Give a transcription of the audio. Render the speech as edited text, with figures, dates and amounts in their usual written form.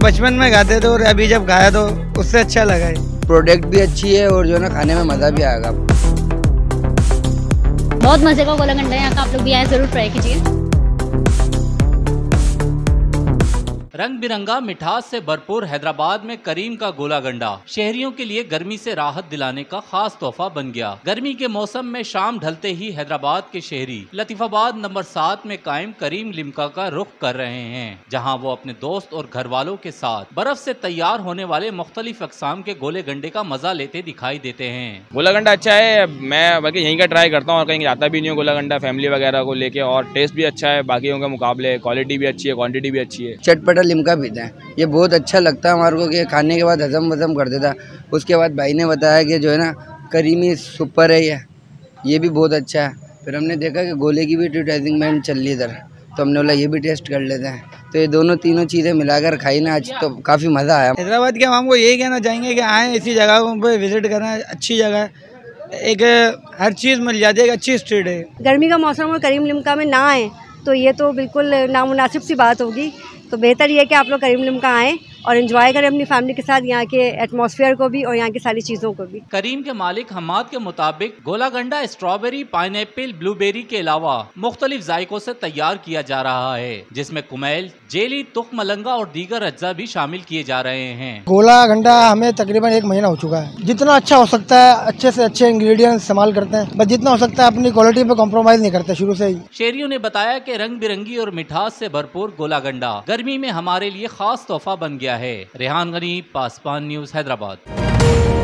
बचपन में खाते थे और अभी जब खाया तो उससे अच्छा लगा है। प्रोडक्ट भी अच्छी है और जो है ना खाने में मज़ा भी आएगा। बहुत मजे का गोला गंडा है यहाँ का, आप लोग भी आए जरूर ट्राई कीजिए। रंग बिरंगा मिठास से भरपूर हैदराबाद में करीम का गोला गंडा शहरियों के लिए गर्मी से राहत दिलाने का खास तोहफा बन गया। गर्मी के मौसम में शाम ढलते ही हैदराबाद के शहरी लतीफाबाद नंबर 7 में कायम करीम लिम्का का रुख कर रहे हैं, जहां वो अपने दोस्त और घर वालों के साथ बर्फ से तैयार होने वाले मुख्तलिफ अक़साम के गोले गंडे का मजा लेते दिखाई देते हैं। गोला गंडा अच्छा है, मैं बल्कि यहीं का ट्राई करता हूँ और कहीं जाता भी नहीं हूँ। गोला गंडा फैमिली वगैरह को लेके, और टेस्ट भी अच्छा है बाकियों के मुकाबले, क्वालिटी भी अच्छी है, क्वांटिटी भी अच्छी है। चटपटा लिम्का पीते हैं, ये बहुत अच्छा लगता है हमारे को कि खाने के बाद हजम वजम कर देता। उसके बाद भाई ने बताया कि जो है ना करीमी सुपर है, ये भी बहुत अच्छा है। फिर हमने देखा कि गोले की भी एडवर्टाइजमेंट चल रही इधर, तो हमने बोला ये भी टेस्ट कर लेते हैं। तो ये दोनों तीनों चीज़ें मिलाकर खाई ना आज, तो काफ़ी मज़ा आया। हैदराबाद के हम को यही कहना चाहेंगे कि आएँ, इसी जगहों पर विजिट करना, अच्छी जगह है, एक हर चीज़ मिल जाती है, एक अच्छी स्ट्रीट है। गर्मी का मौसम और करीम लिम्का में ना आए तो ये तो बिल्कुल नामुनासिब सी बात होगी। तो बेहतर ये है कि आप लोग करीम लिम्का आएँ और एंजॉय करें अपनी फैमिली के साथ यहाँ के एटमॉस्फेयर को भी और यहाँ की सारी चीज़ों को भी। करीम के मालिक हमाद के मुताबिक गोला गंडा स्ट्रॉबेरी, पाइनएप्पल, ब्लूबेरी के अलावा मुख्तलिफ जायकों से तैयार किया जा रहा है, जिसमें कुमैल, जेली, तुख मलंगा और दीगर अज्जा भी शामिल किए जा रहे हैं। गोला गंडा हमें तकरीबन 1 महीना हो चुका है। जितना अच्छा हो सकता है अच्छे से अच्छे इंग्रेडिएंट्स इस्तेमाल करते हैं, बस जितना हो सकता है अपनी क्वालिटी पे कॉम्प्रोमाइज नहीं करते शुरू से ही। शहरियों ने बताया कि रंग बिरंगी और मिठास से भरपूर गोला गंडा गर्मी में हमारे लिए खास तोहफा बन गया है। रेहान गनी, पासपान न्यूज़, हैदराबाद।